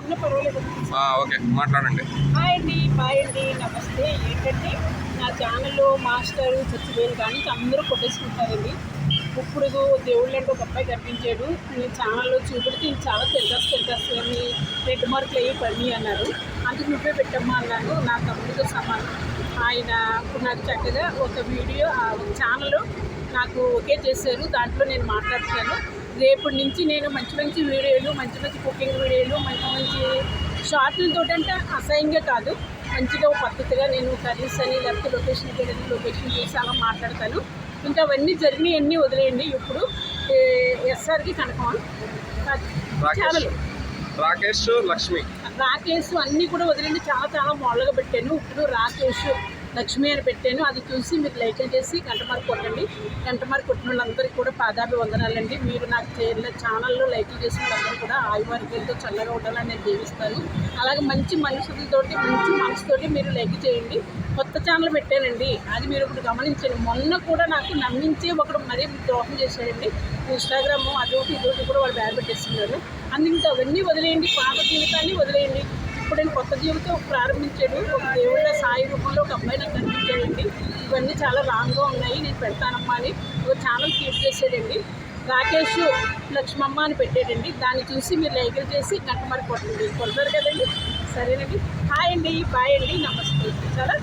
చెప్పినా పర్వాలేదు. ఓకే మాట్లాడండి. హాయ్ అండి, బాయ్ అండి, నమస్తే. ఏంటంటే నా ఛానల్లో మాస్టర్ చచ్చిపోయిన కానీ అందరూ కొట్టేసుకుంటారండి. ఇప్పుడు దేవుళ్ళు అంటే ఒక అబ్బాయి కనిపించాడు, నేను ఛానల్లో చూపెడితే నేను చాలా తిరిగేస్తాను, రెడ్ మార్కులు అయ్యి పని అన్నారు. అందుకు నువ్వే పెట్టమ్మా అన్నాను. నా తమ్ముడితో సమానం. ఆయన ఇప్పుడు నాకు చక్కగా ఒక వీడియో ఛానల్ నాకు ఓకే చేశారు. దాంట్లో నేను మాట్లాడుతున్నాను. రేపటి నుంచి నేను మంచి మంచి వీడియోలు, మంచి మంచి కుకింగ్ వీడియోలు, మంచి మంచి షార్ట్లతో అంటే అసహ్యంగా కాదు, మంచిగా పద్ధతిగా నేను కర్రీస్ అని లేకపోతే లొకేషన్కి వెళ్ళి లొకేషన్ చూసి అలా మాట్లాడతాను. ఇంకా అవన్నీ జరిగినవన్నీ వదిలేయండి. ఇప్పుడు ఎస్ఆర్కి కన్ఫర్మ్ ఛానల్ రాకేష్ అన్నీ కూడా వదిలేండి. చాలా చాలా మోడల్గా పెట్టాను. ఇప్పుడు రాకేష్ లక్ష్మి అని పెట్టాను. అది చూసి మీరు లైక్ చేసి గంట మార్క్ కొట్టండి. గంట మార్క్ కొట్టిన వాళ్ళందరికీ కూడా పాదాభివందనాలండి. మీరు నాకు ఛానల్లో లైక్ చేసిన వాళ్ళందరూ కూడా ఆయువారికలతో చల్లగా ఉండాలని నేను జీవిస్తాను. అలాగే మంచి మనుషులతోటి మంచి మనసుతోటి మీరు లైక్ చేయండి. కొత్త ఛానల్ పెట్టానండి, అది మీరు ఇప్పుడు గమనించండి. మొన్న కూడా నాకు నమ్మించి ఒకడు మరీ ద్రోహం చేశాడండి. ఇన్స్టాగ్రాము అదొకటి ఇదొకటి కూడా వాళ్ళు బ్యాన్ పెట్టేస్తున్నారు. అందుకే అవన్నీ వదిలేయండి, పాత జీవితాన్ని వదిలేయండి. ఇప్పుడు నేను కొత్త జీవితం ప్రారంభించాడు. ఒక దేవుళ్ళ సాయి రూపంలో ఒక అబ్బాయి నాకు కనిపించాడండి. ఇవన్నీ చాలా రాంగ్గా ఉన్నాయి, నేను పెడతానమ్మా అని ఒక ఛానల్ క్రియేట్ చేసాడండి. రాకేష్ లక్ష్మమ్మ అని పెట్టాడండి. దాన్ని చూసి మీరు లైకులు చేసి గంట మరి కొట్టండి. కొడతారు కదండి. సరేనండి. హాయ్ అండి, బాయ్ అండి, నమస్తే. చాలా